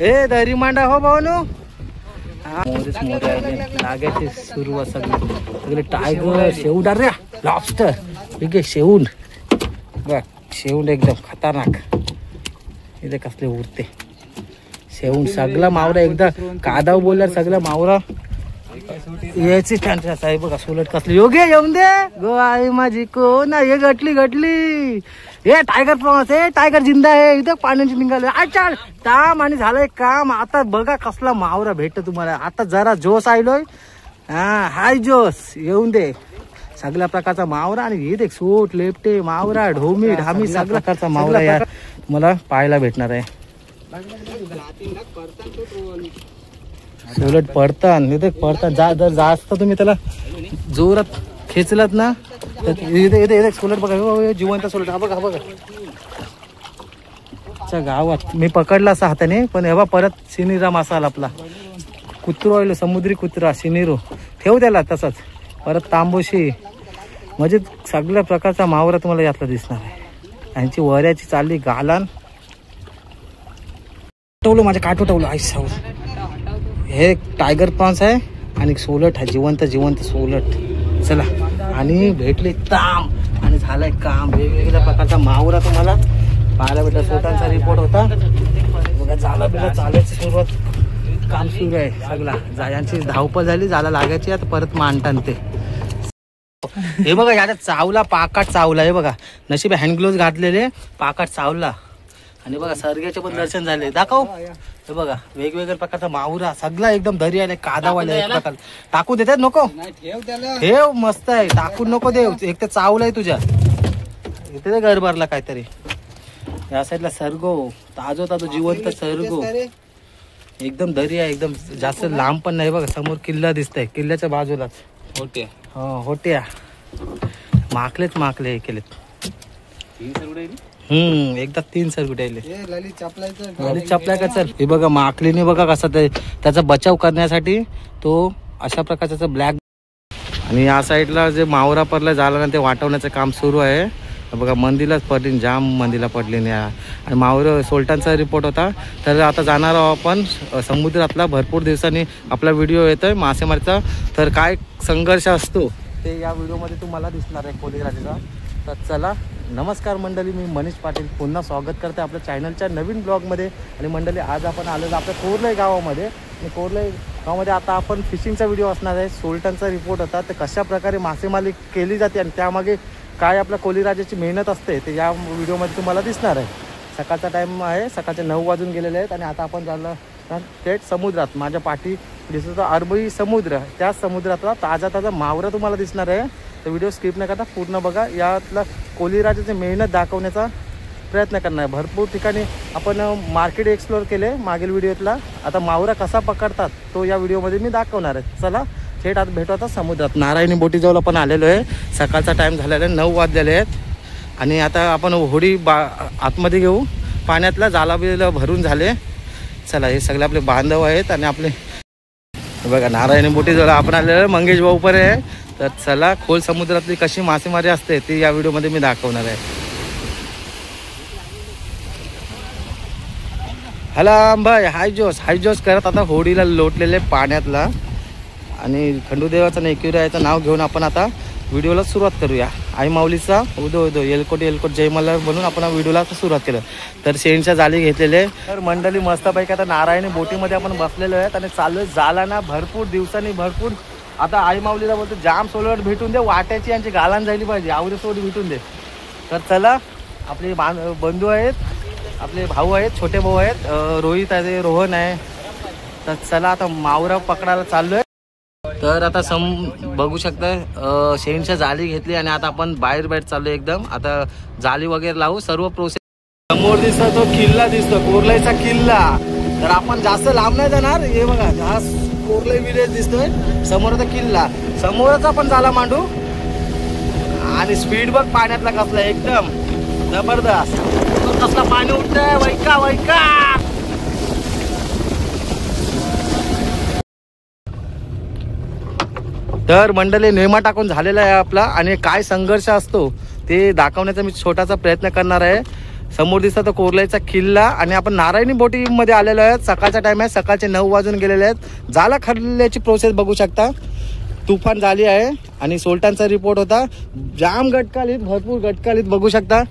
ए दरी मांडा हो भाऊनो. मोरेच मोरे आले लागायचे सुरू सगळे टायगर शेवून रे लॉबस्टर ठीक आहे शेवून बघ शेवून एकदम खतरनाक. इथे कसले उरते शेवून सगळा मावरा एकदा कादाव बोलला सगळा मावरा याची छान साहेब बघा सोलट कसली योग्य येऊन दे गो आई माझी कोण हे गटली हे टायगर प्रॉन्स हे टायगर जिंदा आहे इथं पाण्याची निघाले अच्छा ताम आणि झालंय काम. आता बघा कसला मावरा भेटतो तुम्हाला. आता जरा जोश आलोय हाय जोश येऊन दे सगळ्या प्रकारचा मावरा. आणि हे देख सूट लेपटे मावरा ढोमी ढामी सगळ्या प्रकारचा मावरा यार मला पाहायला भेटणार आहे. सोलट पडतान इथे पडतान जर जास्त तुम्ही त्याला जोरात खेचलात ना इथे सोलट बघा जिवंत सोलट हा बघा बघा. गावात मी पकडला असा हाताने पण हे परत सिनिरा मासा आपला कुत्रो आलो समुद्री कुत्रा सिनिरो ठेव त्याला तसाच परत तांबोशी म्हणजे सगळ्या प्रकारचा मावरा तुम्हाला यातला दिसणार आहे. यांची वऱ्याची चालली गालान टवलं माझ्या काठो टवलं आईस साऊस. हे टायगर प्रॉन्स आहे आणि सोलट आहे जिवंत सोलट. चला आणि भेटले ताम आणि झालंय काम. वेगवेगळ्या प्रकारचा मावरा तुम्हाला पाहायला भेटला. सोटांचा रिपोर्ट होता बघा. जाला बिला चालायची सुरुवात काम सुरू आहे सगळा. जायांची धावपळ झाली जाला लागायची आता परत मांडतान ते. हे बघा याच्या चावला पाकाट चावला हे बघा. नशीब हँड ग्लोव्ज घातलेले पाकाट चावला. आणि बघा सर्ग्याचे पण दर्शन झाले दाखव. हे बघा वेगवेगळ्या प्रकारचा मावरा सगळा एकदम दरी आले कादावाले प्रकार. टाकू देतात नको ठेव मस्त आहे टाकून नको देव. एक तर चावलाय तुझ्या इथे गरबारला काहीतरी. या साईडला सर्गो ताजो जिवंत सर्गो एकदम दरी आहे एकदम जास्त लांब पण नाही. बघा समोर किल्ला दिसतंय किल्ल्याच्या बाजूलाच होट्या. हो होट्या माकले केलेत एकदा 3 सरगुटे चपलाय का. चल हे बघा माकलीने बघा कसा त्याचा बचाव करण्यासाठी तो अशा प्रकारचा ब्लॅक. आणि या साईडला जे मावरा पडला झाला ना ते वाटवण्याचं काम सुरू आहे. बघा मंदीलाच पडली जाम मंदीला पडली नाही. आणि मावरं सोलटांचा रिपोर्ट होता. तर आता जाणार आहोत आपण समुद्रातला. भरपूर दिवसांनी आपला व्हिडिओ येतोय मासेमारीचा. तर काय संघर्ष असतो ते या व्हिडिओमध्ये तुम्हाला दिसणार आहे कोलीराजाचा. तर चला नमस्कार मंडळी मी मनीष पाटील पुन्हा स्वागत करते आपल्या चॅनलच्या नवीन ब्लॉगमध्ये. आणि मंडळी आज आपण आलेलो आपल्या कोरलाई गावामध्ये. आणि कोरलाई गावामध्ये आता आपण फिशिंगचा व्हिडिओ असणार आहे. सोलटांचा रिपोर्ट होता तर कशा प्रकारे मासेमारी केली जाते आणि त्यामागे काय आपल्या कोलीराजाची मेहनत असते ते या व्हिडिओमध्ये तुम्हाला दिसणार आहे. सकाळचा टाईम आहे सकाळचे 9 वाजून गेलेले आहेत. आणि आता आपण झालं थेट समुद्रात. माझ्या पाठी दिसतो अरबी समुद्र. त्या समुद्रातला ताजा मावरा तुम्हाला दिसणार आहे. तर व्हिडिओ स्किप न करता पूर्ण बघा. यातला कोलीराजाची मेहनत दाखवण्याचा प्रयत्न करणार. भरपूर ठिकाणी आपण मार्केट एक्सप्लोअर केले मागील व्हिडिओतला. आता मावरा कसा पकडतात तो या व्हिडिओमध्ये मी दाखवणार आहे. चला थेट आता भेटू आता समुद्रात. नारायणी बोटीजवळ आपण आलेलो आहे. सकाळचा टाईम झालेला आहे 9 वाजलेले आहेत. आणि आता आपण होडी आतमध्ये घेऊ. पाण्यातला जाला बिला भरून झाले. चला हे सगळे आपले बांधव आहेत. आणि आपले बघा नारायणी बोटीजवळ आपण आलेलो आहे. मंगेश भाऊ पण आहे. तर चला खोल समुद्रातली कशी मासेमारी असते ती या व्हिडिओमध्ये मी दाखवणार आहे. हॅलो भाई हाय जोश करत आता होडीला लोटलेले पाण्यातला. आणि खंडूदेवाचा नेक्युराचं नाव घेऊन आपण आता व्हिडिओला सुरुवात करूया. आई माऊलीचा उदो एलकोट जय मल्हार म्हणून आपण व्हिडिओला सुरुवात केलं. तर शेणच्या जाळी घेतलेले. तर मंडळी मस्तपैकी आता नारायणी बोटीमध्ये आपण बसलेलो आहेत. आणि चालू झाला ना भरपूर दिवसांनी भरपूर. आता आई माऊलीला बोलतो जाम सोलट भेटून दे वाट्याची यांची गालान जायली पाहिजे आवडी सोड भेटून दे. तर चला आपले बंधू आहेत आपले भाऊ आहेत छोटे भाऊ आहेत रोहित आहे रोहन आहे. तर चला आता मावरा पकडायला चाललोय. तर आता बघू शकता शेणच्या जाळी घेतली आणि आता आपण बाहेर चाललोय एकदम. आता जाळी वगैरे लावू सर्व प्रोसेस. समोर दिसतो तो किल्ला दिसतो कोरलाईचा किल्ला. तर आपण जास्त लांब नाही जाणार. हे बघा हा कोरलाई विलेज दिसतोय समोरचा किल्ला. समोरच आपण जाला मांडू. आणि स्पीड बघ पाण्यातला कसला एकदम जबरदस्त. कसला पाणी उठतंय वैका वैका. तर मंडळी नेमा टाकून झालेला आहे आपला. आणि काय संघर्ष असतो ते दाखवण्याचा मी छोटासा प्रयत्न करणार आहे. समोर दिसता तो कोरल्याचा किल्ला आणि आपण नारायणी बोटीमध्ये आलेलो आहेत. सकाळचा टाइम आहे, सकाळचे 9 वाजून गेलेले आहेत. जाला खाल्ल्याची प्रोसेस बघू शकता. तुफान झाली आहे आणि सोलटांचा रिपोर्ट होता. जाम गटकालीत, भरपूर गटकालीत बघू शकता.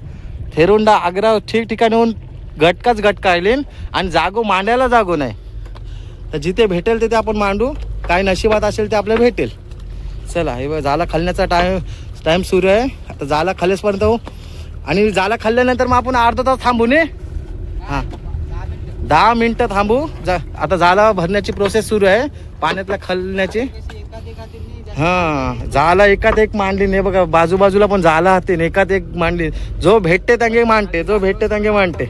थेरोंडा आग्रा ठिकठिकाणी होऊन गटकाच गटका आले आणि जागो मांडायला जागो नाही. तर जिथे भेटेल तिथे आपण मांडू, काय नशिबात असेल ते आपल्याला भेटेल. चला हे बघ जाला खाल्ल्याचा टाइम सुरू आहे. आता जाला खाल्ल्यापर्यंत हो आणि जाला खाल्ल्यानंतर मग आपण अर्धा तास थांबू ने. हां 10 मिनटं थांबू. आता जाला भरण्याची प्रोसेस सुरू आहे पाण्यातला खाल्ल्याची. हां जाला एकात एक मांडली नाही बघा, बाजूबाजूला पण जाला हाते एकात एक मांडली. जो भेटते तंगे मांडते, जो भेटते तंगे मांडते.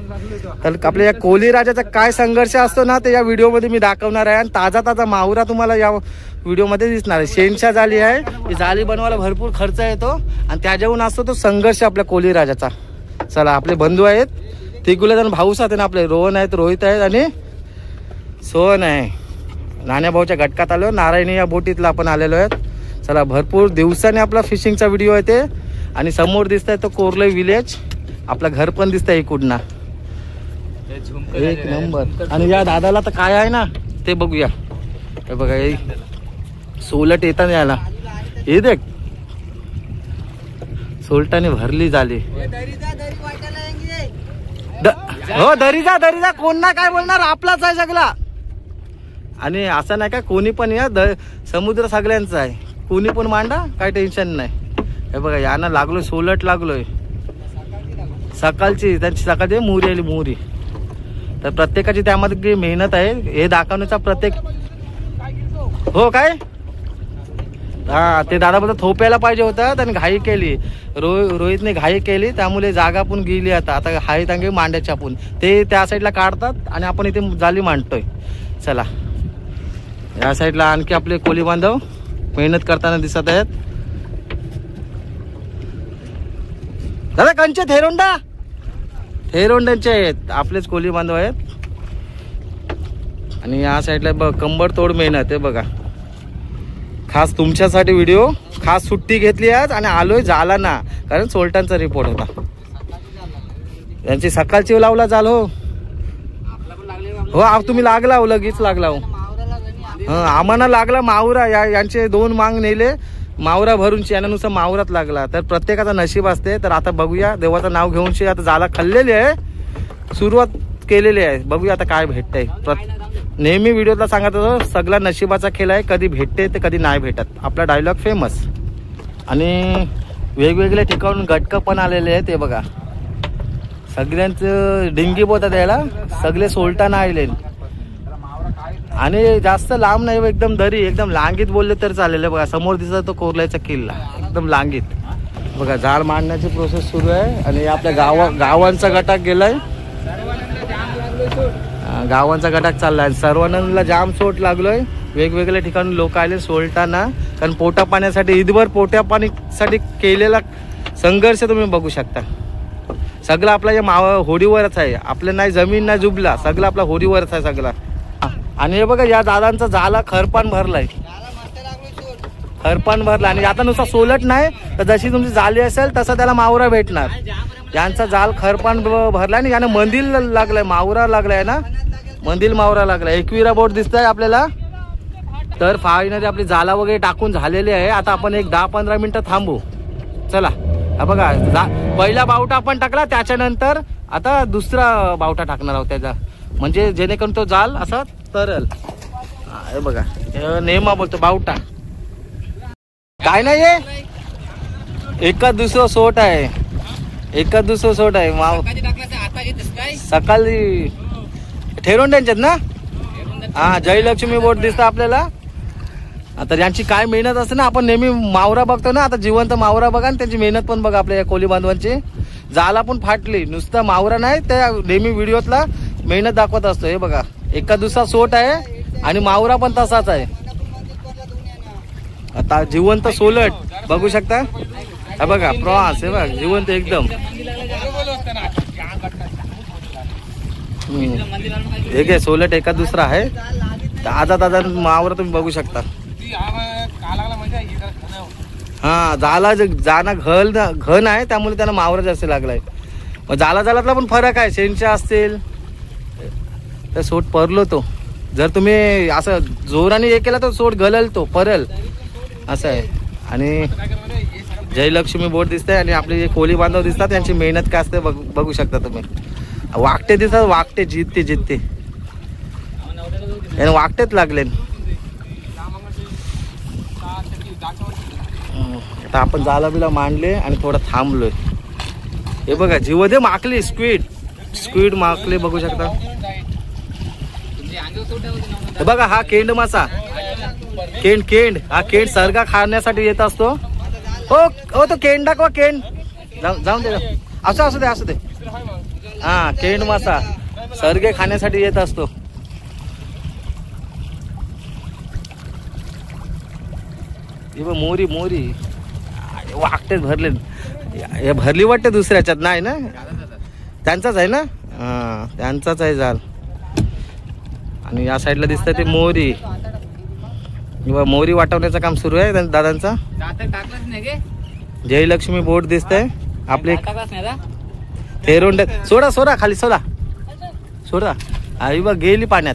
तर आपल्या या कोली राजाचा काय संघर्ष असतो ना ते या व्हिडिओमध्ये मी दाखवणार आहे. आणि ताजा ताजा माहुरा तुम्हाला या व्हिडिओमध्ये दिसणार आहे. शेणशा जाली आहे, ही जाली बनवायला भरपूर खर्च येतो आणि त्याच्याहून असतो तो संघर्ष आपल्या कोली राजाचा. चला आपले बंधू आहेत, तिघुले जण भाऊस आहेत ना आपले. रोहन आहेत, रोहित आहेत आणि सोहन आहे. नाण्या भाऊच्या गटकात आलो, नारायणी या बोटीतला आपण आलेलो आहेत. चला भरपूर दिवसाने आपला फिशिंगचा व्हिडिओ आहे ते. आणि समोर दिसतंय तो कोरलई विलेज, आपलं घर पण दिसतंय इकडनं. एक नंबर. आणि या दादाला तर काय आहे ना ते बघूया. हे बघा हे सोलट येताना याला हे देख सोलटाने भरली झाली. हो दरीजा दरीजा, कोण ना काय बोलणार, आपलाच आहे सगळा. आणि असं नाही का कोणी पण या समुद्र सगळ्यांचा आहे, कोणी पण मांडा, काय टेन्शन नाही. हे बघा यांना लागलोय, सोलट लागलोय सकाळची. त्यांची सकाळची मोहरी आली, मोहरी. तर प्रत्येकाची त्यामध्ये मेहनत आहे हे दाखवण्याचा प्रत्येक. हो काय हा ते दादा बोलतो थोप्याला पाहिजे होतं आणि घाई केली. रोहितने घाई केली त्यामुळे जागा पण गेली. आता हाय तांगे मांडायचे आपण ते त्या साईडला काढतात आणि आपण इथे जाली मांडतोय. चला या साईडला आणखी आपले कोली बांधव मेहनत करताना दिसत आहेत. दादा कंचे थेरोंडा, थेरोंड्यांचे आहेत आपलेच कोली बांधव आहेत. आणि या साईडला बघ कंबर तोड मेहनत आहे बघा. खास तुमच्यासाठी व्हिडिओ, खास सुट्टी घेतली आज आणि आलोय जाला ना, कारण सोलटांचा रिपोर्ट होता. यांची सकाळची लावला जाल. हो हो तुम्ही लागला हो, लगेच लागला हो. आम्हाला लागला मावरा. यांचे 2 मांग नेले मावरा भरूनची, यानुसार मावरात लागला. तर प्रत्येकाचा नशीब असते. तर आता बघूया, देवाचं नाव घेऊनची आता जाला खाल्लेली आहे, सुरुवात केलेली आहे. बघूया आता काय भेटतंय. नेहमी व्हिडिओला सांगत होतो सगळा नशिबाचा खेळ आहे, कधी भेटते ते कधी नाही भेटत, आपला डायलॉग फेमस. आणि वेगवेगळ्या ठिकाणून गटकं पण आलेले आहेत. ते बघा सगळ्यांचं डिंगी बोलतात याला, सगळे सोलटाना आले. आणि जास्त लांब नाही, एकदम दरी, एकदम लांगीत बोलले तर चालेल. बघा समोर दिसत तो कोरल्याचा किल्ला, एकदम लांगीत. बघा झाड मांडण्याची प्रोसेस सुरू आहे. आणि आपल्या गावांचा गटाक गेलाय, गावांचा गटाक चाललाय. सर्वांना जाम सोट लागलोय. वेगवेगळ्या ठिकाणी लोक आले सोलटाना, कारण पोटा पाण्यासाठी ईदभर पोट्या पाण्यासाठी केलेला संघर्ष तुम्ही बघू शकता. सगळं आपला या होडीवरच आहे, आपलं नाही जमीन नाही जुबला, सगळं आपला होडीवरच आहे सगळं. आणि हे बघा या दादांचा जाला खरपान भरलाय, खरपान भरला. आणि आता नुसता सोलट नाही तर जशी तुमची जाली असेल तसा त्याला मावरा भेटणार. यांचा जाल खरपान भरला आणि यानं मंदिर लागलाय, मावरा लागलाय ना, मंदिर मावरा लागलाय. एकविरा बोट दिसतंय आपल्याला. तर फायनली आपली जाला वगैरे टाकून झालेली आहे. आता आपण एक 10-15 मिनिटं थांबू. चला हा बघा पहिला बावटा आपण टाकला, त्याच्यानंतर आता दुसरा बावटा टाकणार आहोत त्याचा, म्हणजे जेणेकरून तो जाल असा तरल. हे बघा नेमा बोलतो बावटा काय नाही, एकाच दुसरं सोट आहे, एकाच दुसरं सोट आहे. सकाळी थेरोंड्यांच्यात ना, हा जयलक्ष्मी बोट दिसतं आपल्याला. आता यांची काय मेहनत असते ना, आपण नेहमी मावरा बघतो ना, आता जिवंत मावरा बघा आणि त्यांची मेहनत पण बघा. आपल्या या कोली बांधवांची जाला पण फाटली, नुसता मावरा नाही, त्या नेहमी व्हिडिओतला मेहनत दाखवत असतो. हे बघा एका दुसरा सोट आहे आणि मावरा पण तसाच आहे. आता जिवंत सोलट बघू शकता. हा बघा प्रॉन्स, हे बघा जिवंत एकदम. एक आहे सोलट, एका दुसरा आहे. ताजा ताजा मावरा तुम्ही बघू शकता. हा झाला जाणं घन आहे त्यामुळे त्यांना मावरा जास्त लागलाय. मग जालातला पण फरक आहे. शेंच्या असतील तर सोट परलो तो. जर तुम्ही असं जोराने हे केला तर सोट गलल तो परल असं आहे. आणि जयलक्ष्मी बोट दिसते आणि आपले जे कोळी बांधव दिसतात त्यांची मेहनत काय असते बघू शकता तुम्ही. वाकटे दिसतात, वाकटे जितते याने वाकटेच लागले. आता आपण जाला बिला मांडले आणि थोडं थांबलोय. हे बघा जीव दे माकली स्क्विड माकले बघू शकता. हे बघा हा केंड मासा, केंड हा केंड सरगा खाण्यासाठी येत असतो. हो तो केंड दाखवा. केंड जाऊन दे, असू दे. हा केंड मासा सरगे खाण्यासाठी येत असतो. मोरी वाकटेच भरले. हे भरली वाटते दुसऱ्याच्यात नाही ना, त्यांचाच आहे ना. हा त्यांचाच आहे जाल. आणि या साईडला दिसतं ते मोरी वाटवण्याचं काम सुरू आहे दादांचा. जयलक्ष्मी बोट दिसतंय आपले. थेरोंड सोडा खाली सोडा. आई बघ गेली पाण्यात.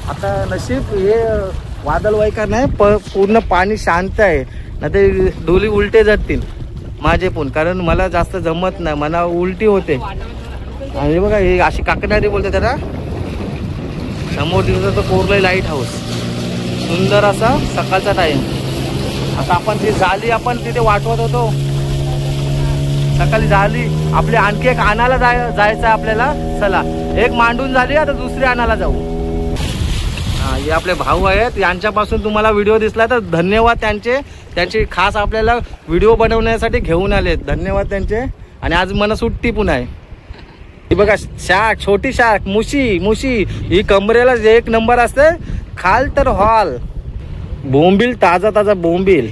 आता नशीब हे वादळ वैकार नाही, पूर्ण पाणी शांत आहे ना. ते डोली उलटे जातील माझे पण, कारण मला जास्त जमत नाही, मला उलटी होते. आणि बघा हे अशी काकणारी बोलते त्याला. समोर दिसत तो कोरलाई लाईट हाऊस, सुंदर असा सकाळचा टाइम. आता आपण ती जाली आपण तिथे वाटवत होतो सकाळी. झाली आपली आणखी एक आणायला जायचं आपल्याला. चला एक मांडून झाली, आता दुसरी आणायला जाऊ. हे आपले भाऊ आहेत, यांच्यापासून तुम्हाला व्हिडिओ दिसला तर धन्यवाद त्यांचे खास आपल्याला व्हिडिओ बनवण्यासाठी घेऊन आलेत. धन्यवाद त्यांचे. आणि आज मला सुट्टी पण आहे. ही बघा शाक, छोटी शाक, मुशी ही कमरेला एक नंबर असते. खाल तर हॉल बोंबील, ताजा बोंबील.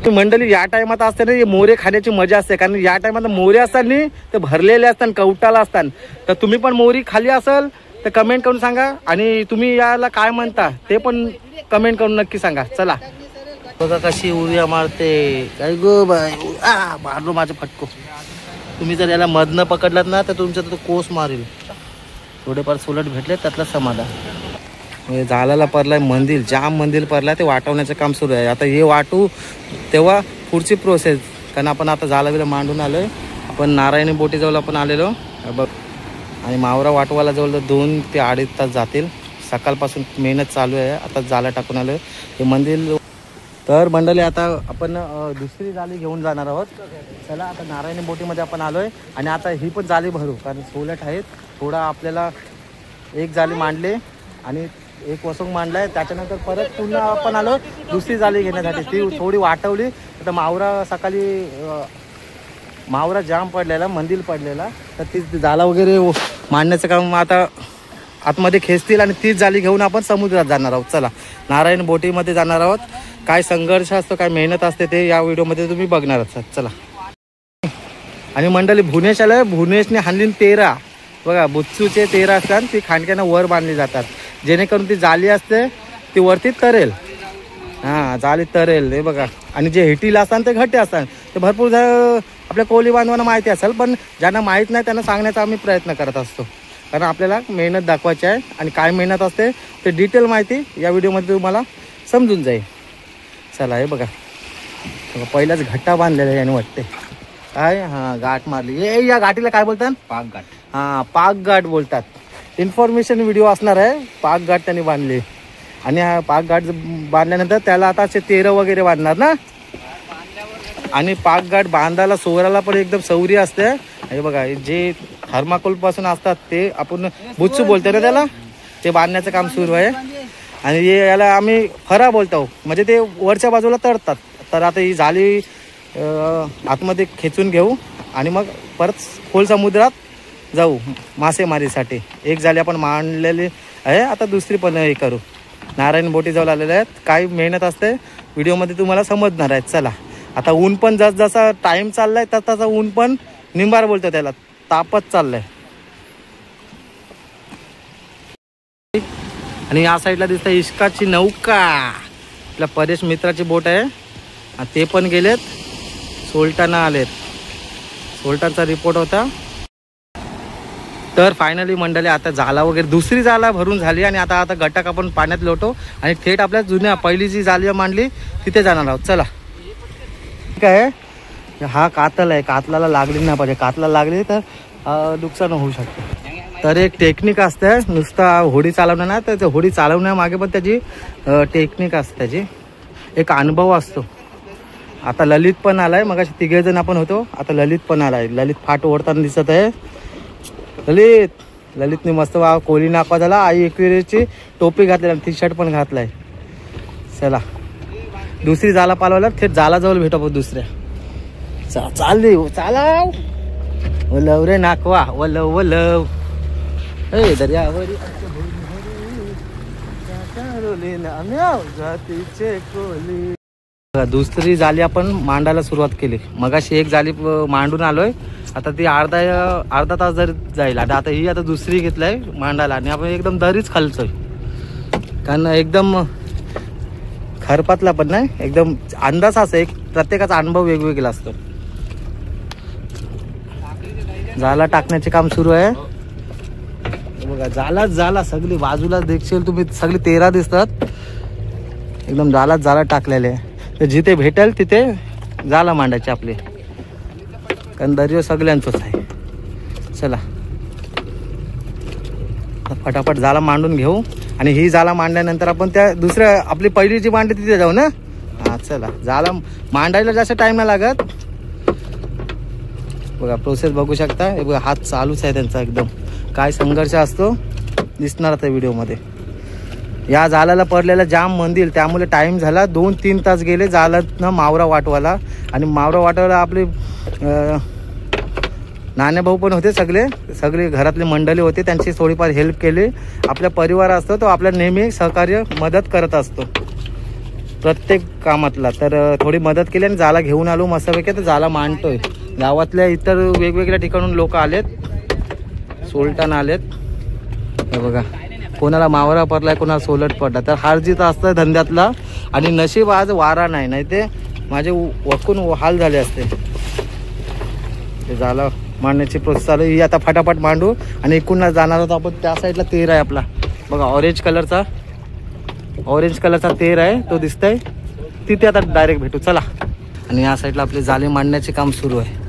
मंडळी या टायमात असते ना, मोरे खाण्याची मजा असते. कारण या टायमात मोरे असतात ना ते भरलेले असतात, कवटाला असतात. तर तुम्ही पण मोरी खाली असेल तर कमेंट करून सांगा. आणि तुम्ही याला काय म्हणता ते पण कमेंट करून नक्की सांगा. चला बघा कशी उड्या मारते. काय गो बाय, मारलो माझं फटको. तुम्ही जर याला मधनं पकडलात ना तर तुमचा तो कोस मारेल. थोडेफार सोलट भेटले त्यातला समाधान. झालाला परलाय मंदिर, जाम मंदिर परलाय. ते वाटवण्याचं काम सुरू आहे. आता हे वाटू तेव्हा पुढची प्रोसेस. कारण आपण आता झाला मांडून आलोय. आपण नारायणी बोटीजवळ आपण आलेलो बघ. आणि मावरा वाटवाला जवळ 2 ते 2.5 तास जातील. सकाळपासून मेहनत चालू आहे. आता जाला टाकून आलोय हे मंदिर. तर मंडळी आता आपण दुसरी जाळी घेऊन जाणार आहोत. चला आता नारायणी बोटीमध्ये आपण आलोय. आणि आता ही पण जाळी भरू, कारण सोलट आहेत. थोडा आपल्याला एक जाळी मांडले आणि एक वसंग मांडलाय. त्याच्यानंतर परत पुन्हा आपण आलो दुसरी जाळी घेण्यासाठी. ती थोडी वाटवली. आता मावरा जाम पडलेला, मंदिर पडलेला. तर ती जाला वगैरे मांडण्याचं काम आता आतमध्ये खेचतील. आणि तीच जाळी घेऊन आपण समुद्रात जाणार आहोत. चला नारायण बोटीमध्ये जाणार आहोत. काय संघर्ष असतो, काय मेहनत असते ते या व्हिडिओमध्ये तुम्ही बघणार आहात. चला. आणि मंडळी भुनेश आलं. भुनेशने हाणली 13 बघा बुच्चूचे 13 असतात. ती खांडक्यानं वर बांधली जातात, जेणेकरून ती जाळी असते ती वरती तरेल. हां जाळी तरेल. हे बघा. आणि जे हेटीला असतात ते घट्टे असतात. ते भरपूर आपल्या कोळी बांधवांना माहिती असेल, पण ज्यांना माहीत नाही त्यांना सांगण्याचा आम्ही प्रयत्न करत असतो. कारण आपल्याला मेहनत दाखवायची आहे. आणि काय मेहनत असते ते डिटेल माहिती या व्हिडिओमध्ये तुम्हाला समजून जाईल. चला हे बघा पहिलाच घट्टा बांधलेला आहे याने वाटते. काय हां गाठ मारली. या गाठीला काय बोलतात? पाकघाट. हां पाकघाट बोलतात. इन्फॉर्मेशन व्हिडिओ असणार आहे. पाकघाट त्यांनी बांधली. आणि हा पाकघाट बांधल्यानंतर त्याला आता असे 13 वगैरे बांधणार ना. आणि पाकघाट बांधायला सोराला पण एकदम सौरी असते. हे बघा जे थर्माकोल पासून असतात ते आपण बुच्चू बोलतो ना त्याला, ते बांधण्याचं काम सुरू आहे. आणि याला आम्ही फरा बोलतो, म्हणजे ते वरच्या बाजूला तळतात. तर आता ही जाळी आतमध्ये खेचून घेऊ आणि मग परत खोल समुद्रात जाऊ मासेमारीसाठी. एक जाळी आपण मांडलेली आहे, आता दुसरी पण हे करू. नारायण बोटी जवळ आलेले आहेत. काय मेहनत असते व्हिडिओमध्ये तुम्हाला समजणार आहे. चला आता ऊन पण जसा टाइम चाललाय तसा ऊन पण निंबार बोलतो त्याला, तापत चाललंय. आणि या साईडला दिसतं इश्काची नौका. आपल्या परेश मित्राची बोट आहे. ते पण गेलेत. सोलटाना आलेत. सोलटाचा रिपोर्ट होता. तर फायनली मंडळी आता जाला वगैरे दुसरी जाला भरून झाली आणि आता गटाक आपण पाण्यात लोटो आणि थेट आपल्या जुन्या पहिली जी जाली मांडली तिथे जाणार आहोत. चला. ठीक आहे. हा कातल आहे. कातलाला लागली नाही पाहिजे. कातला लागली तर नुकसान होऊ शकतं. तर एक टेक्निक असते. नुसता होडी चालवणं ना तर होडी चालवण्यामागे पण त्याची टेक्निक असते. त्याची एक अनुभव असतो. आता ललित पण आलाय. मग असे 3 जण आपण होतो. आता ललित पण आलाय. ललित फाट ओढताना दिसत आहे. ललितने मस्त कोली नाका झाला. आई एकविरेची टोपी घातली आणि टी शर्ट पण घातलाय. चला दुसरी जाला पालवायला थेट जाला जवळ भेटू आपण दुसऱ्या. चालली चालाव वलव रे नाकवा वलव वलव दर्यावरी दुसरी जाली आपण मांडायला सुरुवात केली. मगाशी एक जाली मांडून आलोय. आता ती अर्धा तास जर जाईल. आता ही आता दुसरी घेतलाय मांडायला आणि आपण एकदम दरीच खालचोय. कारण एकदम खरपातला पण नाही. एकदम अंदाज असं एक प्रत्येकाचा अनुभव वेगवेगळा असतो. जाला टाकण्याचे काम सुरू आहे. बघा जाला सगळी बाजूला देखशील तुम्ही सगळी 13 दिसतात. एकदम जाला टाकलेले. तर जिथे भेटेल तिथे जाला मांडायचे आपले. कारण दर्या सगळ्यांचंच आहे. चला फटाफट जाला मांडून घेऊ आणि ही जाला मांडल्यानंतर आपण त्या दुसऱ्या आपली पहिली जी मांडली तिथे जाऊ ना. हा चला. जाला मांडायला जास्त टाइम नाही लागत. बघा प्रोसेस बघू शकता. हे बघा हात चालूच आहे त्यांचा. एकदम काय संघर्ष असतो दिसणार आता व्हिडिओमध्ये. या जालाला पडलेला जाम मंदिर त्यामुळे टाइम झाला. 2-3 तास गेले जालात मावरा वाटवायला. आणि मावरा वाटवायला आपले नाणे भाऊ पण होते. सगळे घरातले मंडळी होते. त्यांची थोडीफार हेल्प केली. आपला परिवार असतो तो आपल्या नेहमी सहकार्य मदत करत असतो प्रत्येक कामातला. तर थोडी मदत केली आणि जाला घेऊन आलो मस्तपैकी. तर जाला मांडतोय. गावातल्या इतर वेगवेगळ्या ठिकाणून लोक आलेत. सोलटाना आलेत. हे बघा कोणाला मावरा पडलाय कोणाला सोलट पडला. तर हार जीत असतं धंद्यातला. आणि नशीब आज वारा नाही ते माझे वकून हाल झाले असते. ते झालं मांडण्याची प्रोसेस चालू. ही आता फटाफट मांडू आणि इकडून जाणार होतो आपण. त्या साईडला तेर आहे आपला. बघा ऑरेंज कलरचा तेर आहे तो दिसतंय. तिथे आता डायरेक्ट भेटू. चला. आणि या साईडला आपले जाले मांडण्याचे काम सुरू आहे.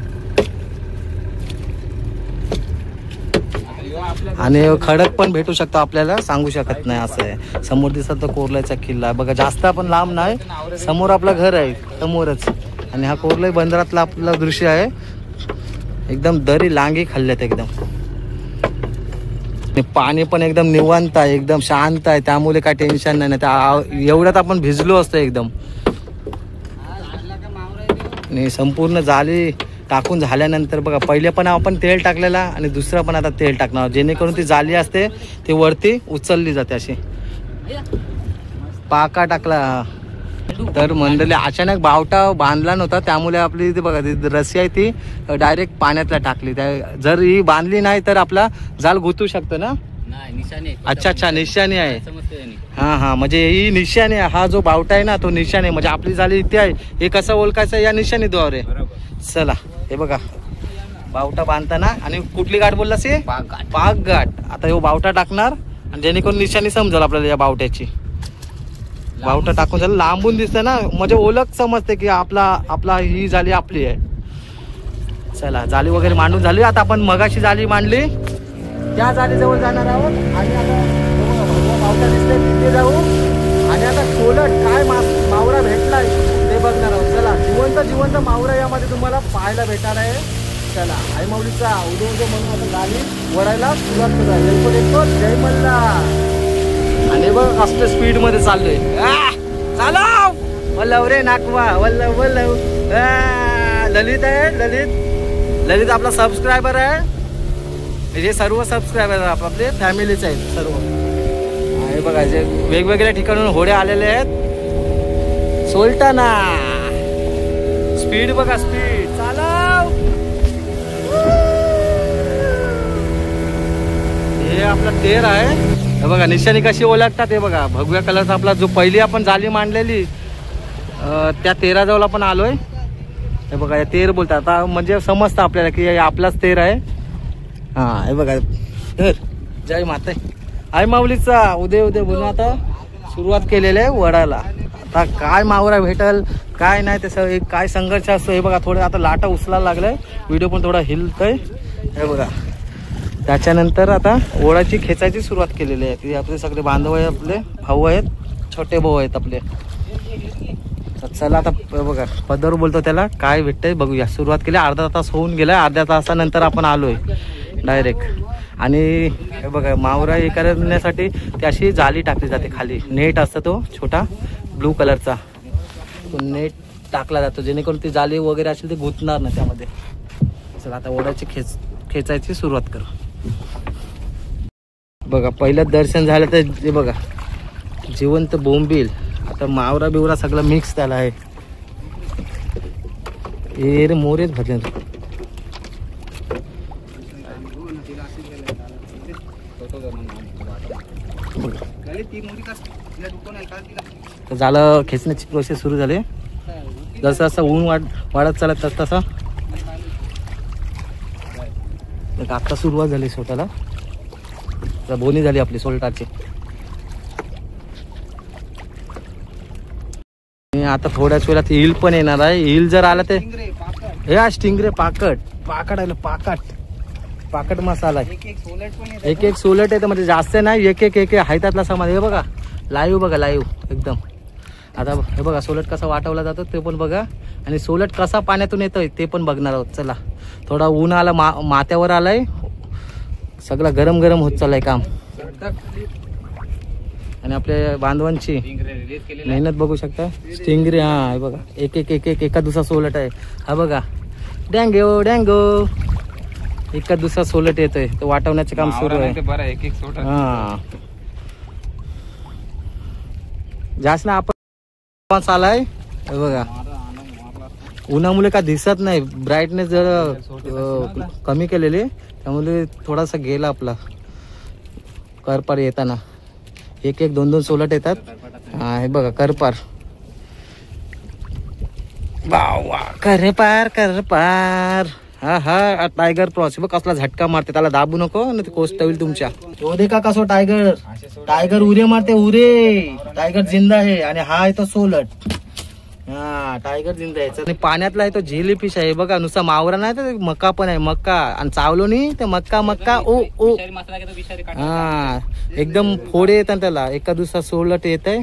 आणि खडक पण भेटू शकतो आपल्याला. सांगू शकत नाही असं आहे. समोर दिसत तर कोरलाचा किल्ला आहे. बघा जास्त आपण लांब नाही. समोर आपलं घर आहे समोरच. आणि हा कोरलाई बंदरातला आपलं दृश्य आहे. एकदम दरी लांगी खाल्ल्यात एकदम. पाणी पण एकदम निवांत आहे. एकदम शांत आहे. त्यामुळे काय टेन्शन नाही. एवढ्यात आपण भिजलो असतो एकदम. आणि संपूर्ण जाली टाकून झाल्यानंतर बघा पहिले पण आपण तेल टाकलेला आणि दुसरा पण आता तेल टाकणार. जेणेकरून ती जाली असते ती वरती उचलली जाते. अशी पाका टाकला. तर मंडळी अचानक बावटा बांधला नव्हता. त्यामुळे आपली ती बघा रस्सी आहे ती डायरेक्ट पाण्यातला टाकली. जर ही बांधली नाही तर आपला जाल गुतू शकतं ना. अच्छा निशाणी आहे. हा म्हणजे ही निशाणी आहे. हा जो बावटा आहे ना तो निशाणी म्हणजे आपली जाली इथे आहे. हे कसं ओळखायचं या निशाणीद्वारे. चला हे बघा बावटा बांधताना. आणि कुठली गाठ बोललास हे पाक गाठ. आता हे बावटा टाकणार आणि जेणेकरून निशाणी समजेल आपल्याला या बावट्याची. बावटा टाकून झालं लांबून दिसतं ना म्हणजे ओळख समजते की आपला ही जाली आपली आहे. चला जाली वगैरे मांडून झाली. आता आपण मगाशी जाली मांडली त्या जालीजवळ जाणार आहोत. आणि आता बावटा दिसतोय तिथे जाऊ. आणि आता सोलट काय मावरा भेटलाय ते बघणार आहोत. चला जिवंत मावरा यामध्ये तुम्हाला पाहायला भेटणार आहे. चला आई माऊलीचा उदय म्हणून आता गाडी वळायला सुरुवात करूया. जय मल्हार. आणि बघ कसल्या स्पीड मध्ये चाललोय. चालव वल्लव रे नाकवा वल्लव वल्लव. ललित आहे. ललित आपला सबस्क्रायबर आहे. हे सर्व सबस्क्रायबर आपले फॅमिलीचे आहेत सर्व. हे बघा जे वेगवेगळ्या ठिकाणून होड्या आलेले आहेत. सोलटाना स्पीड बघा स्पीड. चालव. हे आपला तेर आहे. हे बघा निशाणी कशी ओळखतात. हे बघा भगव्या कलरचा आपला जो पहिली आपण जाली मांडलेली त्या तेराजवळ पण आलोय. हे बघा या तेर बोलतात आता, म्हणजे समजतं आपल्याला की आपलाच तेर आहे. हा हे बघा जय माता आई माऊलीचा उदय उदय बोलून आता सुरुवात केलेली आहे वडाला. आता काय मावरा भेटल काय नाही तसं काय संघर्ष असतो. हे बघा थोडं आता लाटा उचलायला लागलाय, व्हिडिओ पण थोडा हिलतोय. हे बघा त्याच्यानंतर आता ओढाची खेचायची सुरुवात केलेली आहे. ते आपले सगळे बांधव आहे, आपले भाऊ आहेत, छोटे भाऊ आहेत आपले. चला आता बघा पदर बोलतो त्याला काय भेटतंय बघूया. सुरुवात केली, अर्धा तास होऊन गेला. अर्ध्या तासानंतर आपण आलोय डायरेक्ट. आणि हे बघा मावरा हे करण्यासाठी ती अशी जाली टाकली जाते खाली. नेट असतं तो छोटा ब्लू कलरचा, तो नेट टाकला जातो जेणेकरून ती जाली वगैरे असेल ते गुंतणार नाही त्यामध्ये. चला आता ओढाची खेचायची सुरुवात करू. बघा पहिलं दर्शन झालं तर हे बघा जिवंत बोंबील. आता मावरा बिवरा सगळं मिक्स झाला आहे. हे रे मोरेच भरले. झालं खेचण्याची प्रोसेस सुरू झाली. जसं जसं ऊन वाढत चालत तसं आता सुरुवात झाली सोटाला. बोनी झाली आपली सोलटाची. आता थोड्याच वेळात हिल पण येणार आहे. हिल जर आला ते हे स्टिंगरे पाकट आलं. पाकट मसाला एक एक सोलट आहे म्हणजे जास्त नाही, एक एक आहे त्यातला समाज. हे बघा लाईव्ह बघा लाईव्ह एकदम. आता हे बघा सोलट कसा वाटवला जातो ते पण बघा, आणि सोलट कसा पाण्यातून येतोय ते पण बघणार आहोत. चला थोडा ऊन आला, माथ्यावर आलाय, सगळं गरम गरम होत चाललंय काम. आणि आपल्या बांधवांची मेहनत बघू शकता. स्टिंगरे हा हे बघा एक एक एक एक एका दुसरा सोलट आहे. हा बघा डँगो डँगो एका दुसरा सोलट येतोय, तो वाटवण्याचे काम सुरू आहे. हा जास्त ना आपण आलाय. हे बघा उन्हामुळे काय दिसत नाही, ब्राईटनेस जर कमी केलेली त्यामुळे थोडासा गेला आपला करपार येताना. एक एक दोन दोन सोलट येतात. हा हे बघा करपार करपार. हा हा टायगर क्रॉस बघ कसला झटका मारते, त्याला दाबू नको ना ते कोस्ट होईल तुमच्या. तो देखा कसो टायगर उरे मारते उरे. टायगर जिंदा आहे आणि हा आहे तो सोलट. हा टायगर जिंदा आहे. आणि पाण्यातला आहे तो झेली फिश आहे. बघा नुसता मावरा नाही तर मक्का पण आहे. मक्का आणि चावलो नाही ते मक्का ओ ओ. हा एकदम फोडे येतात त्याला. एका दुसरा सोलट येत आहे,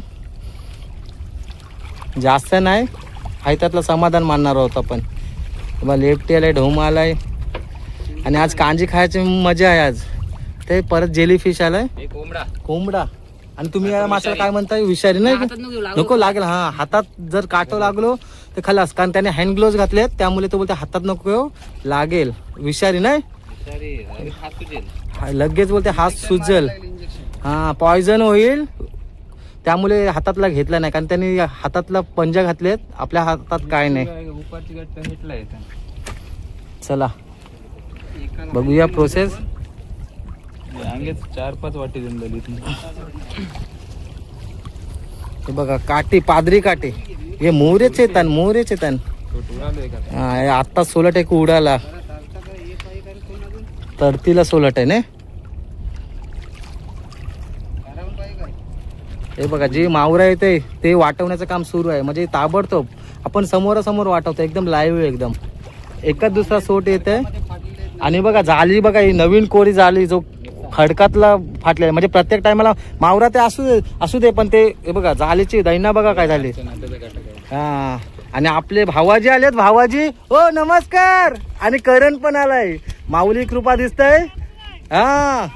जास्त नाही आहे त्यातलं समाधान मानणार आहोत आपण. लेफ्टी आलाय, ढोम आलाय, आणि आज कांजी खायची मजा आहे. आज ते परत जेली फिश आलाय, कोंबडा. आणि तुम्ही या माशाला काय म्हणताय विषारी नाही नको लागेल. हा हातात जर काटो लागलो तर खलास, कारण त्याने हँड ग्लोव्ह घातलेत त्यामुळे तो बोलते हातात नको लागेल. विषारी नाही लगेच बोलते हात सुजल. हा पॉइझन होईल त्यामुळे हातातला घेतला नाही, कारण त्यांनी हातातला पंजा घातलेत. आपल्या हातात काय नाही. चला बघूया प्रोसेस. 4-5 वाटी झाली. हे बघा काठी, पादरी काठी. हे मोरेच येतात. हा आता सोलट एक उडाला, तरतीला सोलट आहे ना. हे बघा जे मावरा येते ते वाटवण्याचं काम सुरू आहे. म्हणजे ताबडतोब आपण समोरासमोर वाटवतो, एकदम लाईव्ह एकदम. एकच दुसरा सोट येते. आणि बघा जाली बघा ही नवीन कोरी जाली जो खडकातला फाटले. म्हणजे प्रत्येक टायमाला मावरा ते असू दे पण ते हे बघा जालीची दैना बघा काय झाली. हा आणि आपले भावाजी आलेत. भावाजी हो नमस्कार. आणि करण पण आलाय. माऊली कृपा दिसतंय. हा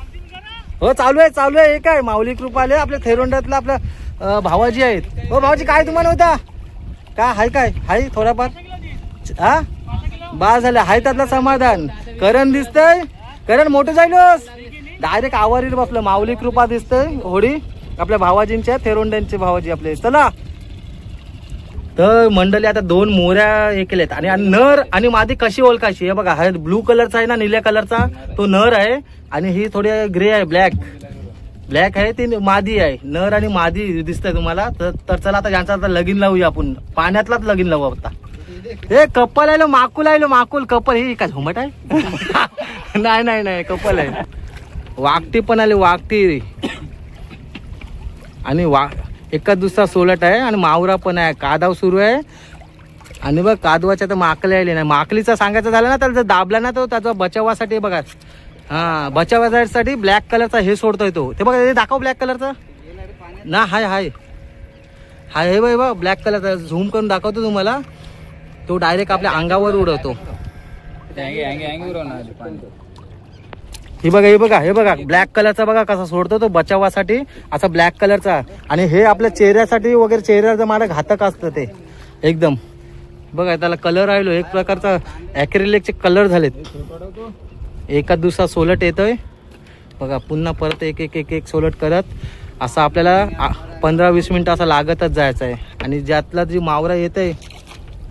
हो चालू आहे. हे काय माऊली कृपा आले आपल्या थेरोंडातला आपला भावाजी आहेत. हो भावाजी काय तुम्हाला होता काय हाय थोडाफार. हा बा झालं हाय त्यातला समाधान. करण दिसतंय. करण मोठं जायलोस डायरेक्ट आवारीला बसलं. माऊली कृपा दिसतंय होडी आपल्या भावाजींच्या थेरोंड्यांचे भावाजी आपले. चला तर मंडळी आता 2 मोऱ्या हे केलेत. आणि नर आणि मादी कशी ओळखायची. हे बघा हा ब्लू कलरचा आहे ना, निळ्या कलरचा तो नर आहे, आणि ही थोडी ग्रे आहे ब्लॅक ब्लॅक आहे ती मादी आहे, नर आणि मादी दिसतंय तुम्हाला. तर चला आता यांचा आता लगीन लावूया आपण, पाण्यातलाच लगीन लावू आता. हे कपल आहे, माकुल कपल. ही काय झोमट आहे? नाही नाही नाही, कपल आहे. वागटी पण आले, वागटी. आणि एका दुसरा सोलट आहे आणि मावरा पण आहे. कादव सुरू आहे. आणि बघ कादवाच्या तर माकले आले नाही. माकलीचा सांगायचं झालं ना, त्याला जर दाबला ना तो त्याचा बचावासाठी बघा, हा बचावासाठी ब्लॅक कलरचा हे सोडतोय तो. ते बघा, हे दाखव ब्लॅक कलरचा ना. हाय हाय हाय, हे बघ ब्लॅक कलरचा. झूम करून दाखवतो तुम्हाला. तो डायरेक्ट आपल्या अंगावर उडवतो. हे बघा ब्लॅक कलरचा बघा कसा सोडतो तो बचावासाठी, असा ब्लॅक कलरचा. आणि हे आपल्या चेहऱ्यासाठी वगैरे, चेहऱ्याचं मला घातक असतं ते एकदम. बघा त्याला कलर राहिलो, एक प्रकारचा ॲक्रिलिकचे कलर झालेत. एका दुसरा सोलट येतोय बघा. पुन्हा परत एक एक एक एक सोलट करत असं आपल्याला 15-20 मिनिटं असं लागतच जायचं आहे. आणि ज्यातला जी मावरा येतंय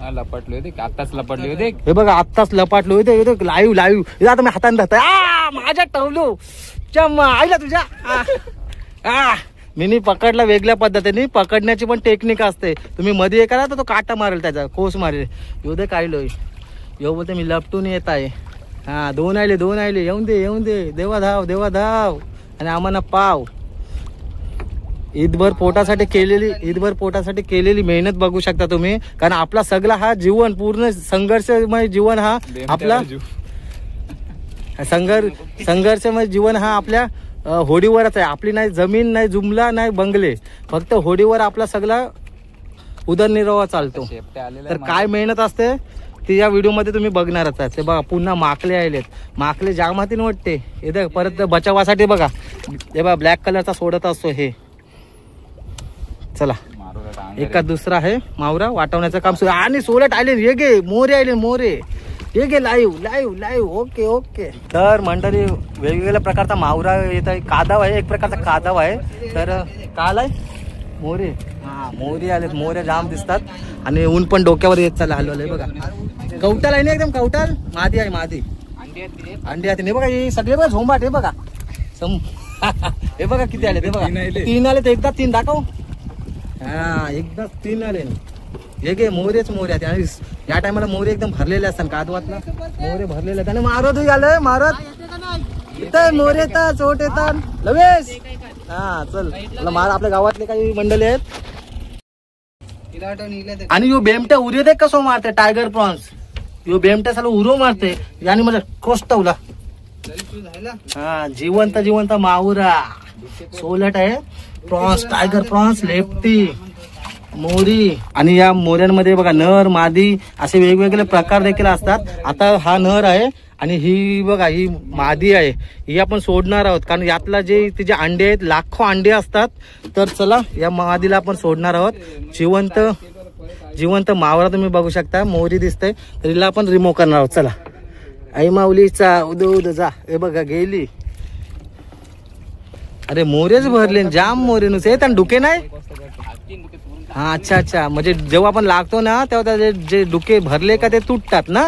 लपटले होते, आत्ताच लपटले होते. हे बघा आत्ताच लपाटलो होते. लाईव्ह आता मी हाताने धरतोय. माझ्या टवलो आईला तुझ्या. मी पकडला वेगळ्या पद्धतीने. पकडण्याची पण टेक्निक असते. तुम्ही मध्ये हे करा तर तो काटा मारेल, त्याचा कोस मारेल. येऊ दे काढलोय. येऊ बोलते मी लपटून येत आहे. हा दोन आले. येऊन दे. देवा धाव. आणि आम्हाला पाव. ईदभर पोटासाठी केलेली मेहनत बघू शकता तुम्ही. कारण आपला सगळा हा जीवन पूर्ण संघर्षमय जीवन हा आपला संघर्षमय जीवन हा आपल्या होडीवरच आहे. आपली नाही जमीन, नाही जुमला, नाही बंगले, फक्त होडीवर आपला सगळा उदरनिर्वाह चालतो. तर काय मेहनत असते ती या व्हिडिओमध्ये तुम्ही बघणारच आहे. ते बघा पुन्हा माकले आलेत. माकले जामातीन वाटते. हे परत बचावासाठी बघा, हे बघा ब्लॅक कलरचा सोडत असतो हे. चला एका दुसरा आहे मावरा वाटवण्याचं काम सुरू. आणि सोलट आले, हे गे मोरे हे गे लाईव्ह. ओके. तर मंडळी वेगवेगळ्या प्रकारचा मावरा येत आहे. कादव आहे, एक प्रकारचा कादव आहे. तर काल आहे मोरे. हा मोरे आलेत. मोरे जाम दिसतात. आणि ऊन पण डोक्यावर येत चाललं हलवलंय बघा. कवटाल आहे ना एकदम, कवटाल मादी आहे. अंडी आहे बघा. हे सगळे बघा झोंबाट. हे बघा हे बघा किती आले. ते बघा 3 आले. एकदा 3 दाखव. हा एकदा 3 आले. हे गे मोरे आहेत. आणि या टायमाला मोरे एकदम भरलेले असतात. कादवातला मोरे भरलेले आहेत. आणि मारत इथं मोरे येतात, चोट येतात. लवेश हा चल मार. आपल्या गावातले काही मंडळी आहेत. आणि यो बेमट्या उरे दे कसं मारते टायगर प्रॉन्स. यो बेमट्या साला उरो मारते. याने मला कोष्टवला. हा जिवंत मावरा सोलट आहे. प्रॉन्स, टायगर प्रॉन्स, लेफ्टी, मोरी. आणि या मोऱ्यांमध्ये बघा नर मादी असे वेगवेगळे प्रकार देखील असतात. आता हा नर आहे आणि ही बघा ही मादी आहे. ही आपण सोडणार आहोत कारण यातला जे तिचे अंडे आहेत, लाखो अंडे असतात. तर चला या मादीला आपण सोडणार आहोत. जिवंत मावरा तुम्ही बघू शकता. मोरी दिसते तर हिला आपण रिमूव्ह करणार आहोत. चला आई माऊलीचा उद जा. हे बघा गेली. अरे मोरेच भरले, जाम मोरे नुसते आहेत. आणि डुके नाही. हा अच्छा. म्हणजे जेव्हा आपण लागतो ना तेव्हा जे डुके भरले का ते तुटतात ना.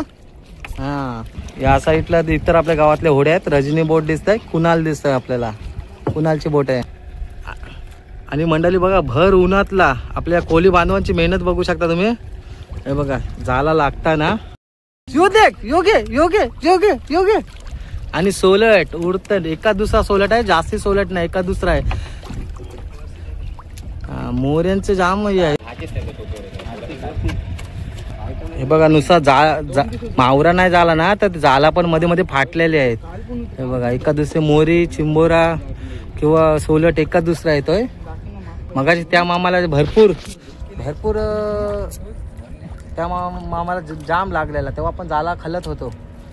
हा या साईडला इतर आपल्या गावातल्या होड्या आहेत. रजनी बोट दिसत आहे. कुणाल दिसतंय आपल्याला. कुणालची बोट आहे. आणि मंडळी बघा भर उन्हातला आपल्या कोली बांधवांची मेहनत बघू शकता तुम्ही. हे बघा झाला लागताना योगे. आणि सोलट उडत. एका दुसरा सोलट आहे, जास्ती सोलट नाही, एका दुसरा आहे. मोऱ्यांचे जाम आहे. हे बघा नुसता मावरा नाही झाला ना तर जाला पण मध्ये फाटलेले आहेत. हे बघा एका दुसरे मोरी, चिंबोरा किंवा सोलट एका दुसरा येतोय. मगाशी त्या मामाला भरपूर त्या मामाला जाम लागलेला. तेव्हा आपण जाला खाल्लत होतो.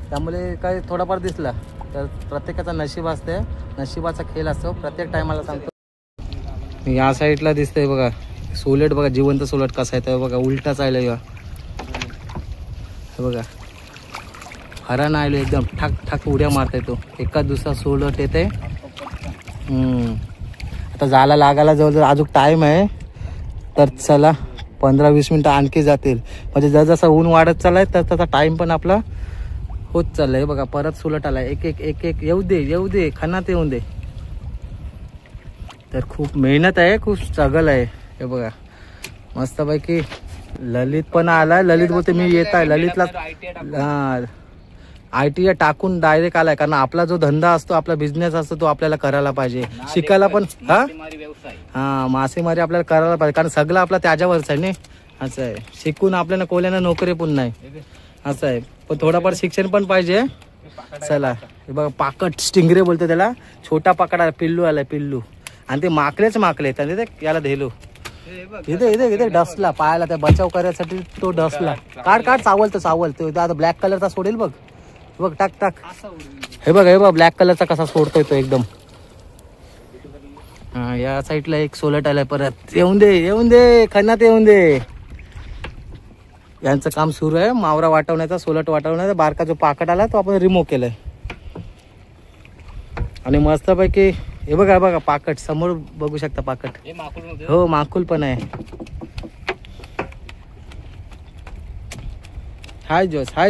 त्यामुळे काही थोडाफार दिसला. तर प्रत्येकाचा नशीब असते, नशिबाचा खेळ असतो. प्रत्येक टायमाला सांगतो. या साईडला दिसतंय बघा सोलट. बघा जिवंत सोलट कसा येतोय बघा. उलटा चाललाय बघा. हरण आलो एकदम ठाक उड्या मारता येतो. एका दुसरा सोलट येते. आता जाला लागायला जवळजवळ अजून टाइम आहे. तर चला 15-20 मिनिटं आणखी जातील. म्हणजे जसं ऊन वाढत चाललाय तर तसा टाइम पण आपला होत चाललाय. बघा परत सोलट आलाय. एक येऊ दे खानात येऊन दे. तर खूप मेहनत आहे, खूप स्ट्रगल आहे. हे बघा मस्तपैकी ललित पण आलाय. ललित बोलते मी येत आहे. ललितला ITI टाकून डायरेक्ट आलाय, कारण आपला जो धंदा असतो, आपला बिझनेस असतो, तो आपल्याला करायला पाहिजे. शिकायला पण हा मासेमारी आपल्याला करायला पाहिजे, कारण सगळं आपला त्याच्यावरच आहे नाही. असं आहे, शिकून आपल्याला कोल्याना नोकरी पण नाही असं आहे, पण थोडाफार शिक्षण पण पाहिजे. चला हे बघा पाकट स्टिंगरे बोलतो त्याला. छोटा पाकड आला, पिल्लू आलाय पिल्लू. आणि ते माकलेच माकले आणि ते याला धेलो इथे इथे इथे डसला पायाला, त्या बचाव करायसाठी तो डसला. काढ काढ चावलतो आता ब्लॅक कलरचा सोडेल बघ. बघ टाक टाक. हे बघ ब्लॅक कलरचा कसा सोडतोय तो एकदम. हा या साईडला एक सोलट आलाय परत. येऊन दे खन्नात येऊन दे. यांचं काम सुरू आहे, मावरा वाटवण्याचा, सोलट वाटवण्याचा. बारका जो पाकट आला तो आपण रिमूव्ह केलाय. आणि मस्तपैकी हे बघा पाकट समोर बघू शकता. पाकट हो माकुल पण आहे. हाय जोस. हा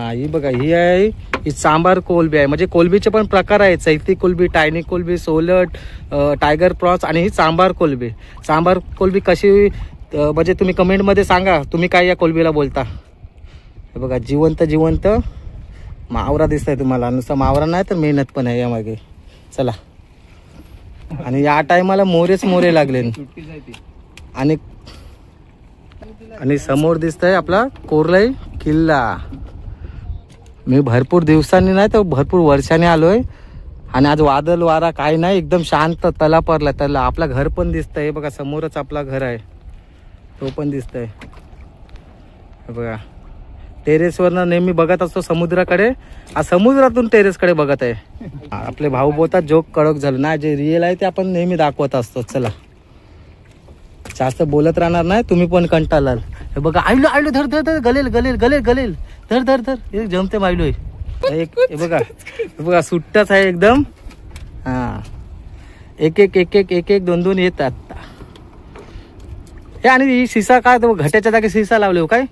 ही बघा ही आहे, ही सांबार कोलबी आहे. म्हणजे कोलबीचे पण प्रकार आहेत, चैती कोलबी, टायनी कोलबी, सोलट, टायगर प्रॉन्स आणि ही सांबार कोलबी. सांबार कोलबी कशी म्हणजे तुम्ही कमेंट मध्ये सांगा तुम्ही काय या कोलबीला बोलता. हे बघा जिवंत मावरा दिसतंय तुम्हाला. नुसतं मावरा नाही तर मेहनत पण आहे यामागे. चला आणि या टायमाला मोरे लागले. आणि समोर दिसतंय आपला कोरलाई किल्ला. मी भरपूर दिवसांनी नाही तर भरपूर वर्षांनी आलोय. आणि आज वादळ वारा काही नाही, एकदम शांत तला पडला. तला आपला घर पण दिसतंय. बघा समोरच आपला घर आहे, तो पण दिसतंय. बघा टेरेसवरनं नेहमी बघत असतो समुद्राकडे, आज समुद्रातून टेरेसकडे बघत आहे. आपले भाऊ बोलतात जोक कडक झालं ना, जे रिअल आहे ते आपण नेहमी दाखवत असतो. चला जास्त बोलत राहणार नाही, तुम्ही पण कंटाळाल. हे बघा आयलो धर गलेल धर हे जमते मायलोय. हे बघा सुट्टाच आहे एकदम. हा एक दोन येतात. हे आणि ही सिसा काय घट्याच्या जागी सिसा लावले हो काय.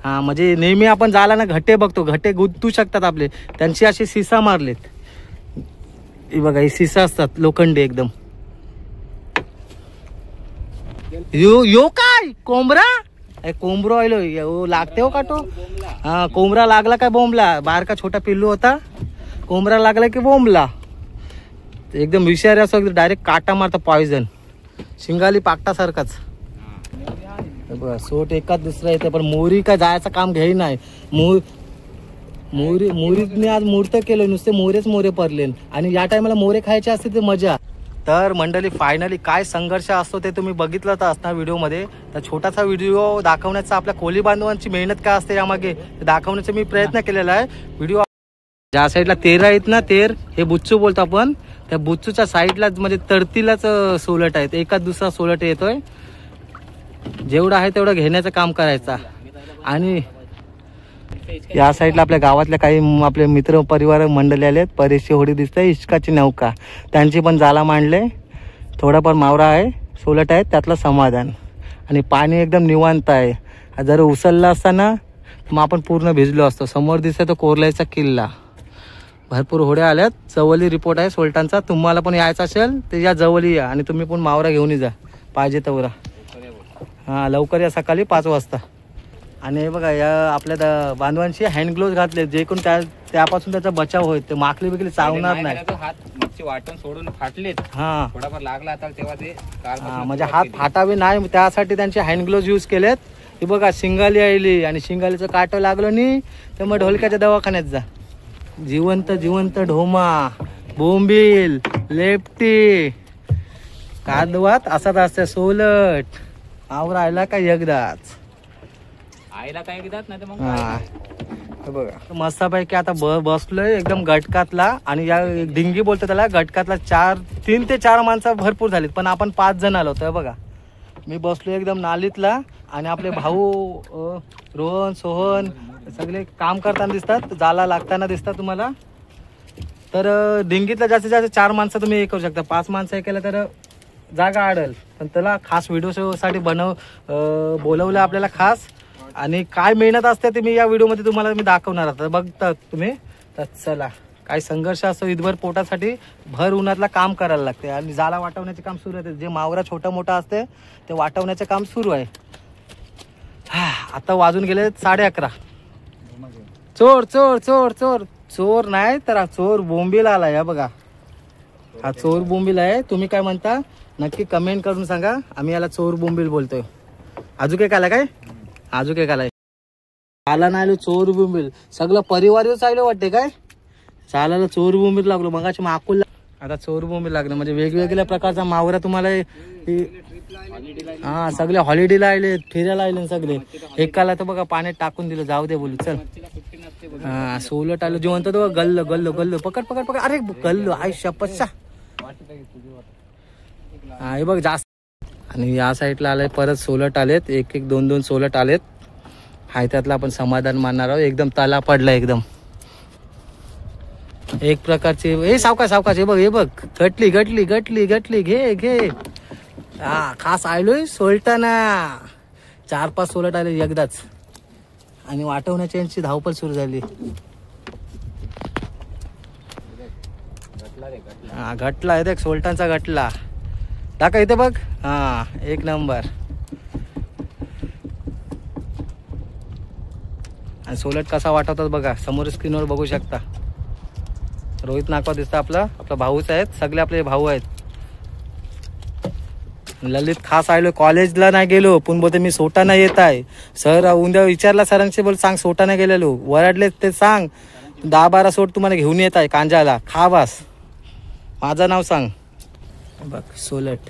हा म्हणजे नेहमी आपण झाला ना घट्टे बघतो, घट्टे गुंतू शकतात आपले, त्यांची अशी सिसा मारलेत. हे बघा ही सिसा असतात लोखंडी एकदम. यो काय कोंबरा कोंबरो आलो लागते हो का तो. हा कोंबरा लागला काय बोंबला. बारका छोटा पिल्लू होता, कोंबरा लागला की बोंबला. एकदम विषारी असं डायरेक्ट काटा मारता, पॉइझन. शिंगाली पाकटासारखाच. सोट एकाच दुसरा येते, पण मोरी काय जायचं काम घेई नाही. मोरीने आज मूर्त केलं, नुसते मोरे पडले. आणि या टायमाला मोरे खायचे असते ते मजा. तर मंडळी फायनली काय संघर्ष असतो ते तुम्ही बघितलं तर असणार व्हिडिओमध्ये. तर छोटासा व्हिडिओ दाखवण्याचा आपल्या कोली बांधवांची मेहनत काय असते यामागे दाखवण्याचा मी प्रयत्न केलेला आहे. व्हिडिओ ज्या साईडला तेर आहेत ना, तेर हे बुच्चू बोलतो आपण, त्या बुच्चूच्या साईडला म्हणजे तडतीलाच सोलट आहेत. एकाच दुसरा सोलट येतोय. जेवढं आहे तेवढं घेण्याचं काम करायचं. आणि या साईडला आपल्या गावातल्या काही आपले मित्र परिवार मंडळी आलेत. परेशी होडी दिसते, इश्काची नौका, त्यांची पण जाला मांडले. थोडाफार मावरा आहे, सोलट आहे, त्यातलं समाधान. आणि पाणी एकदम निवांत आहे. जर उसळला असताना मग आपण पूर्ण भिजलो असतो. समोर दिसतोय तो कोरलाईचा किल्ला. भरपूर होड्या आल्यात. जवली रिपोर्ट आहे सोलटांचा. तुम्हाला पण यायचं असेल तर या जवली या, आणि तुम्ही पण मावरा घेऊन जा पाहिजे तेवढा. हा लवकर या, सकाळी 5 वाजता. आणि हे बघा या आपल्या बांधवांशी हँड ग्लोव्ह घातले, जे कोण त्यापासून त्याचा बचाव होईल. ते माकली बिकली चावणार नाही. हात वाटून सोडून फाटलेत. हा थोडाफार लागला आता तेव्हा ते म्हणजे हात फाटावे नाही, त्यासाठी त्यांचे हँड ग्लोव्ह यूज केलेत. हे बघा शिंगाली आली, आणि शिंगालीचं काटं लागलं नाही तर मग ढोलक्याच्या दवाखान्यात जा. जिवंत ढोमा, बोंबील, लेपटी, कादवात असाच असते. सोलट आवरा आयला का एकदाच आईला काय घेतात ना. मग बघा मस्तपैकी आता बसलोय एकदम गटकातला. आणि या डिंगी बोलतो त्याला, गटकातला 3 ते 4 माणसं भरपूर झालीत, पण आपण 5 जण आलो होतो. बघा मी बसलो एकदम नालीतला. आणि आपले भाऊ रोहन, सोहन सगळे काम करताना दिसतात, जाला लागताना दिसतात तुम्हाला. तर डिंगीतला जास्तीत जास्त 4 माणसं तुम्ही हे करू शकता. 5 माणसं हे केलं तर जागा आडल. पण त्याला खास व्हिडिओसाठी बोलवलं आपल्याला खास. आणि काय मेहनत असते ते मी या व्हिडिओमध्ये तुम्हाला मी दाखवणार आता बघता तुम्ही. तर चला काही संघर्ष असतो ईदभर पोटासाठी, भर उन्हातला काम करायला लागते आणि जाला वाटवण्याचे काम सुरू आहे. जे मावरा छोटा मोठा असते ते वाटवण्याचे काम सुरू आहे. आता वाजून गेले 11:30. चोर चोर चोर चोर चोर नाही तर चोर बोंबील आलाय. हा बघा, हा चोर बोंबील आहे. तुम्ही काय म्हणता नक्की कमेंट करून सांगा. आम्ही याला चोर बोंबील बोलतोय. अजून एक आला काय? अजून एक आलाय. आला नाही चोर बोंबील, सगळं परिवार चाललं वाटते काय. चालायला चोर बोंबील लागलो मगाची माकुल. आता चोर बोंबील लागलं म्हणजे वेगवेगळ्या प्रकारचा मावरा तुम्हाला. हा सगळे हॉलिडेला आले, फिरायला आले सगळे. एकाला तर बघा पाण्यात टाकून दिलं, जाऊ दे बोलू चल. हा सोलट आलं जिवंत तो गल्ल गल्ल गल्ल पकड पकड पकड. अरे गल्ल आय शपथचा. हा हे बघ जास्त. आणि या साईडला आलाय परत सोलट आलेत, एक एक दोन दोन सोलट आलेत. हाय त्यातला आपण समाधान मानणार आहोत. एकदम तला पडला एकदम एक प्रकारचे. हे सावकाश सावकाश. हे बघ हे बघ गटली गटली गटली गटली. घे घे. हा खास आलोय सोलटाना. 4-5 सोलट आले एकदाच आणि वाटवण्याची यांची धावपळ सुरू झाली. हा घटला आहे देख सोलटांचा घटला. टाका इथे बघ. हा एक नंबर. आणि सोलट कसा वाटवतात बघा, समोर स्क्रीनवर बघू शकता. रोहित नाकवा दिसता आपला भाऊच आहेत. सगळे आपले भाऊ आहेत. ललित खास आलो, कॉलेजला नाही गेलो पण बोलते मी सोटाना येत आहे. सर उद्या विचारला सरांशी, बोल सांग सोटाना गेलेलो. वरडले ते सांग 10-12 सोट तुम्हाला घेऊन येत आहे कांजाला. खा बास, माझं नाव सांग. बघ सोलट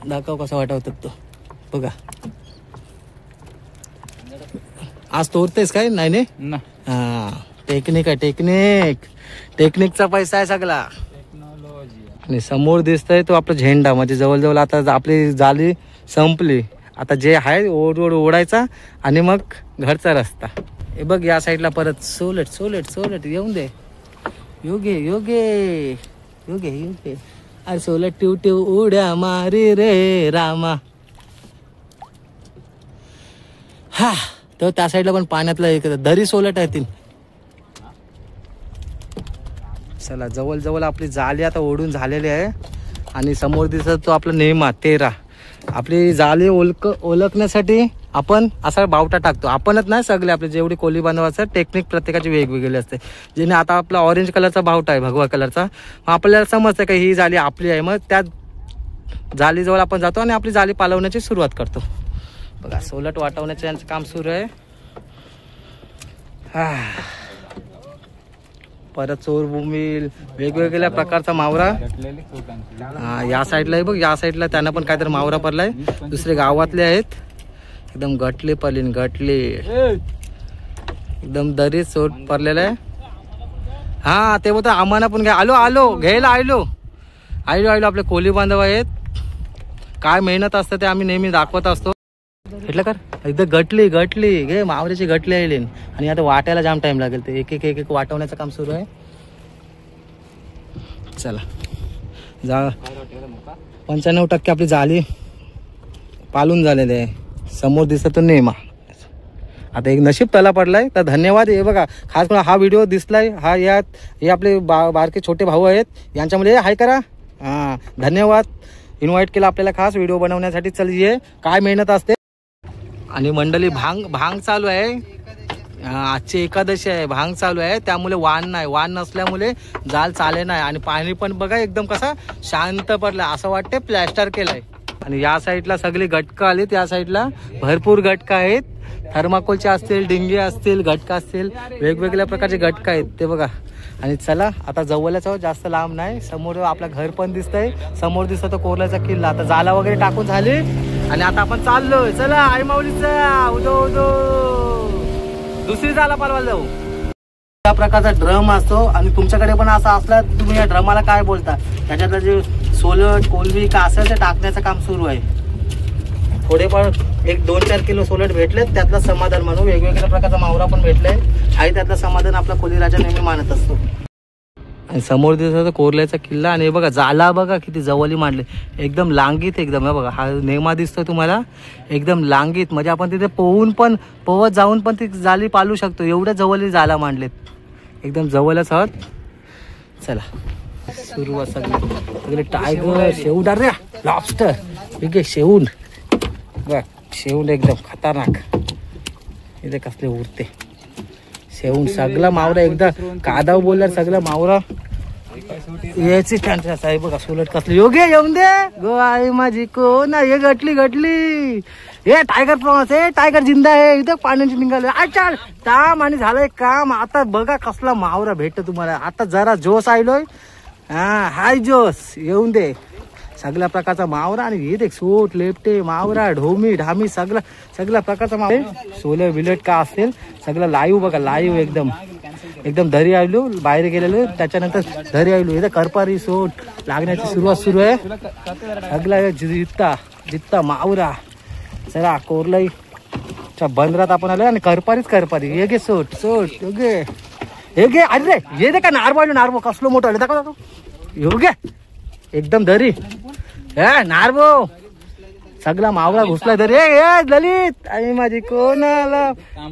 दाखव कसा वाटवतात तो बघा. आज तोडतेस काय? नाही ना. हा टेक्निक आहे, टेक्निकचा पैसा आहे सगळा. आणि समोर दिसतंय तो आपला झेंडा, म्हणजे जवळजवळ आता आपली जाळी संपली. आता जे आहे ओढायचा आणि मग घरचा रस्ता. हे बघ या साईडला परत सोलट सोलट सोलट. येऊन दे. योगे योगे योगे योगे. अरे सोलट टिव टिव उड्या मारी रे रामा. हा तर त्या साईडला पण पाण्यातला एक दरी सोलट आहे. चला जवळ आपली जाळी आता ओढून झालेली आहे. आणि समोर दिसत तो आपला नेमा 13. आपली जाळी ओळखण्यासाठी आपण असा बावटा टाकतो. आपणच नाही, सगळे आपले जेवढे कोली बांधवाचं टेक्निक प्रत्येकाची वेगवेगळी असते. जेणे आता आपला ऑरेंज कलरचा बावटा आहे, भगवा कलरचा. मग आपल्याला समजतं का ही जाळी आपली आहे. मग त्या जाळीजवळ आपण जातो आणि आपली जाळी पालवण्याची सुरुवात करतो. बघा सोलट वाटवण्याचं यांचं काम सुरू आहे. परत चोर बोंबील वेगवेगळ्या प्रकारचा मावरा. या साईडला बघ, या साईडला त्यांना पण काहीतरी मावरा पडलाय. दुसरे गावातले आहेत. एकदम गटले पडले गटले. एकदम दरी चोर पडलेला आहे. हा ते बोलतो आम्हाला पण घ्या. आलो घ्यायला आलो आपले कोली बांधव आहेत. काय मेहनत असते ते आम्ही नेहमी दाखवत असतो. घेतलं कर एकदम गटली घे मावऱ्याची गटली आली. आणि आता वाटायला जाम टाइम लागेल. ते एक एक वाटवण्याचं काम सुरू आहे. चला जा. 95% आपली जाळी पालून झालेली आहे. समोर दिसतो नेमा. आता एक नशीब त्याला पडलाय तर धन्यवाद. हे बघा खास करून हा व्हिडिओ दिसलाय. हे आपले बारके छोटे भाऊ आहेत. यांच्यामध्ये हाय करा. हा धन्यवाद. इन्व्हाइट केला आपल्याला खास व्हिडिओ बनवण्यासाठी. चल ये काय मेहनत असते. आणि मंडळी भांग चालू आहे. आजची एकादशी आहे. भांग चालू आहे त्यामुळे वाण नसल्यामुळे जाल चाले नाही. आणि पाणी पण बघा एकदम कसा शांत पडला, असं वाटते प्लॅस्टर केलंय. आणि या साईडला सगळी गटका आलीत. या साईडला भरपूर गटका आहेत. थर्माकोलचे असतील, डिंगे असतील, गटका असतील, वेगवेगळ्या प्रकारचे गटका आहेत ते बघा. आणि चला आता जवळच आहोत, जास्त लांब नाही. समोर आपलं घर पण दिसतंय. समोर दिसतो तो कोरल्याचा किल्ला. आता जाला वगैरे टाकून झाली आणि आता आपण चाललोय. चला आई माऊलीचा उदो दुसरी जाला पालवायला जाऊ. त्या प्रकारचा ड्रम असतो आणि तुमच्याकडे पण असा असला तुम्ही या ड्रमाला काय बोलता. त्याच्यातलं जे सोलट कोलबी का असेल ते टाकण्याचं काम सुरू आहे. थोडेफार 1-2-4 किलो सोलट भेटलेत, त्यातलं समाधान म्हणून वेगवेगळ्या प्रकारचा मावरा पण भेटलाय. आणि त्यातलं समाधान आपला कोली राजा नेहमी मानत असतो. आणि समोर दिसतो कोरल्याचा किल्ला. आणि बघा जाला बघा किती जवळी मांडले. एकदम लांगीत एकदम. बघा हा नेमा दिसतोय तुम्हाला एकदम लांगीत. म्हणजे आपण तिथे पोहत जाऊन पण ती जाळी पालू शकतो. एवढ्या जवळी जाला मांडलेत. एकदम जवळच आहोत. चला सुरुवात सगळे टायगर शेवून रे लॉबस्टर ठीक आहे शेवून बघ शेवून एकदम खतरनाक इथे कसले उरते शेवून सगळा मावरा एकदा कादाव बोलला सगळा मावरा याची त्यांच्या साहेब बघा सोलट कसली योग्य येऊन दे गो आई माझी कोण हे गटली हे टायगर प्रॉन्स हे टायगर जिंदा आहे इथं पाण्याची निघाले अच्छा ताम आणि झालंय काम आता बघा कसला मावरा भेटतो तुम्हाला आता जरा जोश आलोय हाय जोश येऊन दे सगळ्या प्रकारचा मावरा आणि हे देख सोट लेपटे मावरा ढोमी ढामी सगळ्या प्रकारचा मावरा सोलर बिलट का असेल सगळं लाईव्ह बघा लाईव्ह एकदम दरी आलो बाहेर गेलेलो त्याच्यानंतर दरी आलो इथं करपारी सोट लागण्याची सुरुवात सुरू आहे सगळा जित्ता मावरा चला कोरलाईच्या बंदरात आपण आलो आणि करपारी हे घे सोट हे घे अरे हे दे का नारबो कसलो मोठं आलं दाखव हे घे एकदम दरी नारबो सगळा मावळा घुसला दरी ललित आणि माझी कोणाला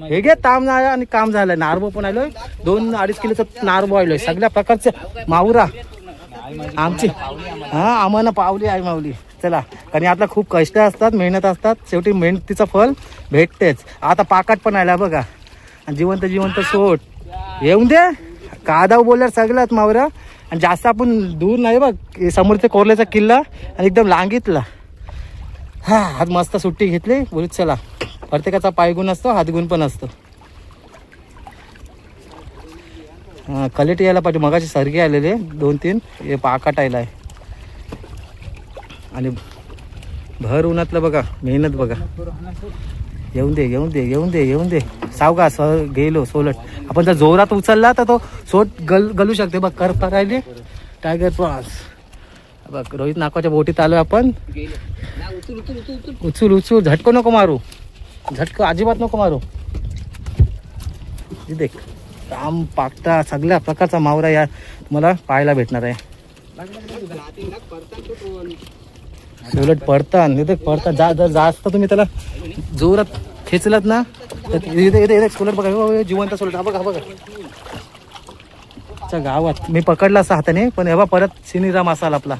हे घे ताम आणि काम झालंय नारबो पण आलोय 2-2.5 किलोचा नारबो आलोय सगळ्या प्रकारचे मावरा आमची आम्हाला पावली आई मावली चला कारण यातला खूप कष्ट असतात मेहनत असतात शेवटी मेहनतीचं फळ भेटतेच आता पाकाट पण आला बघा आणि जिवंत सोट येऊन दे कादाव बोलल्यावर सगळ्यात मावरा आणि जास्त आपण दूर नाही बघ समोरच्या कोरल्याचा किल्ला आणि एकदम लांगीतला आज मस्त सुट्टी घेतली बोलत चला प्रत्येकाचा पायगुण असतो हातगुण पण असतो क्वालिटी यायला पाहिजे मगाची सरगी आलेले 2-3 हे पाकाट आयला आहे आणि भर उन्हातलं बघा मेहनत बघा येऊन दे सावगा गेलो सोलट आपण जर जोरात उचलला तर तो सोट गलू शकते बघ कर राहिले टायगर प्रॉन्स बघ रोहित नाकाच्या बोटीत आलोय आपण उचल झटको नको मारू अजिबात नको मारू देख काम पाकटा सगळ्या प्रकारचा मावरा या मला पाहायला भेटणार आहे सोलट पडतात जास्त तुम्ही त्याला जोरात खेचलात ना तर सोलट बघा जिवंत सोलट हा बघा गावात मी पकडला असं हाताने पण हे बा परत सिनिरा मासाला आपला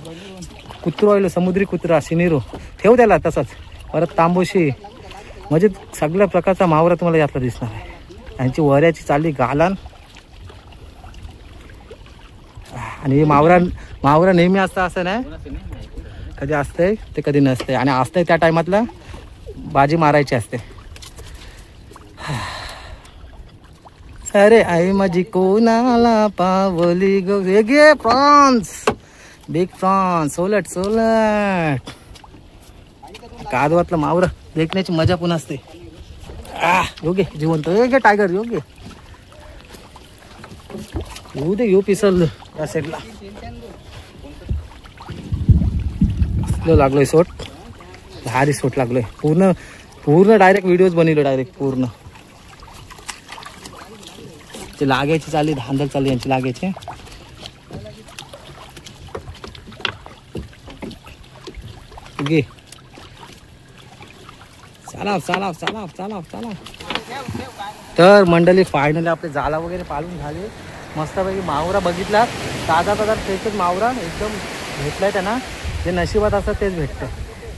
कुत्रो आलो समुद्री कुत्रा सिनिरो ठेव त्याला तसंच परत तांबोशी म्हणजे सगळ्या प्रकारचा मावरा तुम्हाला यातला दिसणार आहे त्यांची वऱ्याची चालली गालान आणि हे मावरा नेहमी असतं असं नाही कधी असतंय ते कधी नसते आणि असतंय त्या टायमातला बाजी मारायची असते अरे आई माझी कोणाला पावली गो वेगे प्रॉन्स बिग प्रॉन्स सोलट कादवातलं मावरा देखण्याची मजा पण असते योग्य जिवंत योग्य टायगर योग्य येऊ दे पिसल या साईडला लागलोय सोट भारी सोट लागलोय पूर्ण डायरेक्ट व्हिडिओज बनवले डायरेक्ट पूर्ण ते लागायची चालली धांदल चालली यांची लागायची गे चालाव तर मंडळी फायनली आपले जाला वगैरे पाळून झाले मस्तपैकी मावरा बघितला ताजा फ्रेशच मावरा एकदम भेटलाय त्यांना जे नशिबात असतं तेच भेटतं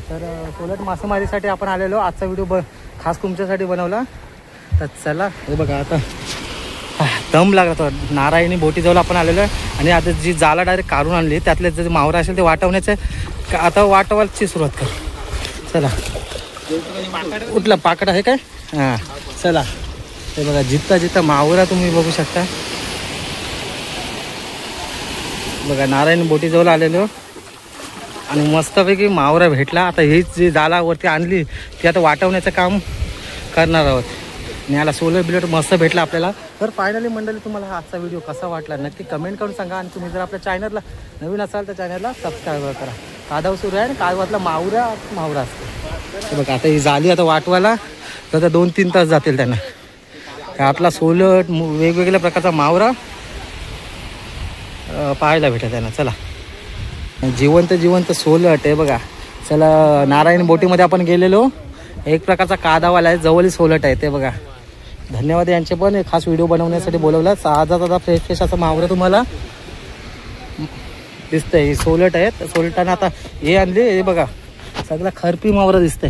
तर सोलट मासेमारीसाठी आपण आलेलो आजचा व्हिडिओ खास तुमच्यासाठी बनवला तर चला हे बघा आता दम लागला तो नारायणी बोटीजवळ आपण आलेलो आहे आणि आता जी जाला डायरेक्ट काढून आणली त्यातले जे मावरा असेल ते वाटवण्याचं आता वाटवायची सुरुवात कर चला कुठला पाकड आहे काय चला हे बघा जित्ता मावरा तुम्ही बघू शकता बघा नारायणी बोटीजवळ आलेलो आणि मस्तपैकी मावरा भेटला आता हीच जी जालावरती आणली ती आता वाटवण्याचं काम करणार आहोत आणि याला सोलर बिलट मस्त भेटला आपल्याला तर फायनली मंडळी तुम्हाला हा आजचा व्हिडिओ कसा वाटला नक्की कमेंट करून सांगा आणि तुम्ही जर आपल्या चॅनलला नवीन असाल तर चॅनलला सबस्क्राईब करा कादव सुरू आहे आणि कादवातला मावरा असतो बघा आता ही झाली आता वाटवायला तर 2-3 तास जातील त्यांना यातला सोलट वेगवेगळ्या प्रकारचा मावरा पाहायला भेटेल त्यांना चला जिवंत सोलट आहे बघा चला नारायण बोटीमध्ये आपण गेलेलो एक प्रकारचा कादावाला आहे जवळही सोलट आहे ते बघा धन्यवाद यांचे पण खास व्हिडिओ बनवण्यासाठी बोलवला ताजा फ्रेश असा मावरा तुम्हाला दिसतंय. ही सोलट आहेत. सोलटानं आता हे आणले, हे बघा सगळा खरपी मावरा दिसतंय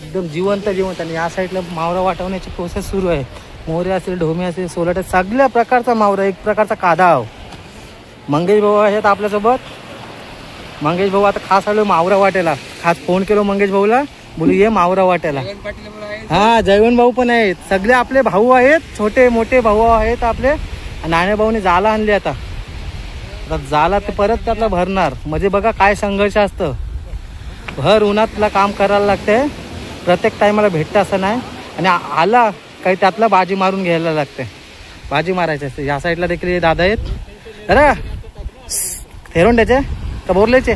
एकदम जिवंत. आणि या साईडला मावरा वाटवण्याची प्रोसेस सुरू आहे. मोरे असेल, ढोमे असेल, सोलट आहे, सगळ्या प्रकारचा मावरा, एक प्रकारचा कादाव. मंगेश भाऊ आहेत आपल्यासोबत. मंगेश भाऊ आता खास आलो मावरा वाटेला. खास फोन केलो मंगेश भाऊला, बोलू ये मावरा वाटेला. हा जयवंत भाऊ पण आहेत. सगळे आपले भाऊ आहेत, छोटे मोठे भाऊ आहेत आपले. नाण्या भाऊने जाला आणली. आता जाला ते परत त्यातला भरणार. म्हणजे बघा काय संघर्ष असतं. भर उन्हातला काम करायला लागतंय. प्रत्येक टायमाला भेटतं असं नाही. आणि आला काही त्यातला बाजी मारून घ्यायला लागते. बाजी मारायची असते. या साईडला देखील हे दादा आहेत. अरे थेरोंड्याचे का बोरलेचे?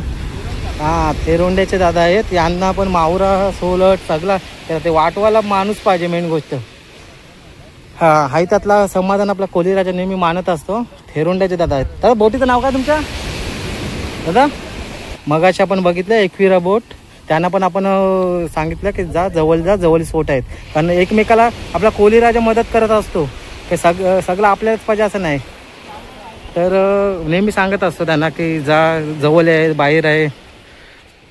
हां थेरोंड्याचे दादा आहेत. यांना पण मावरा सोलट सगळा ते वाटवाला माणूस पाहिजे मेन गोष्ट. हां हाही त्यातला समाधान आपला कोलीराजा नेहमी मानत असतो. थेरोंड्याचे दादा आहेत. दादा बोटीचं नाव काय तुमच्या दादा? मगाशी आपण बघितलं एकविरा बोट. त्यांना पण आपण सांगितलं की जा जवळ स्फोट आहेत. कारण एकमेकाला आपला कोलीराजा मदत करत असतो. की सगळं आपल्यालाच पाहिजे असं नाही. तर नेहमी सांगत असतो त्यांना की जा जवळ आहे बाहेर आहे.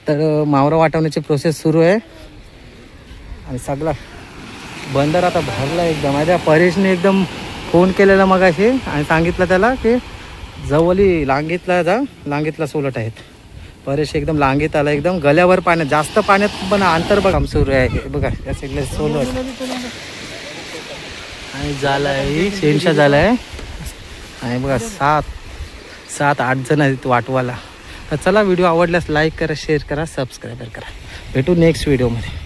तर मावरा वाटवण्याची प्रोसेस सुरू आहे. आणि सगळा बंदर आता भरला एकदम. माझ्या परेशने एकदम फोन केलेला मगाशी आणि सांगितलं त्याला की जवळी लांगीतला सोलट आहेत. परेश एकदम लांगीत आला. एकदम गल्यावर पाण्यात, जास्त पाण्यात पण अंतर बघा सुरू आहे. बघा या सगळे सोलट आणि झाला आहे शेनशा झाला आहे. आणि बघा 7-8 जण आहेत वाटवाला. तर चला व्हिडिओ आवडल्यास लाईक करा, शेअर करा, सबस्क्राईब करा. भेटू नेक्स्ट व्हिडिओमध्ये.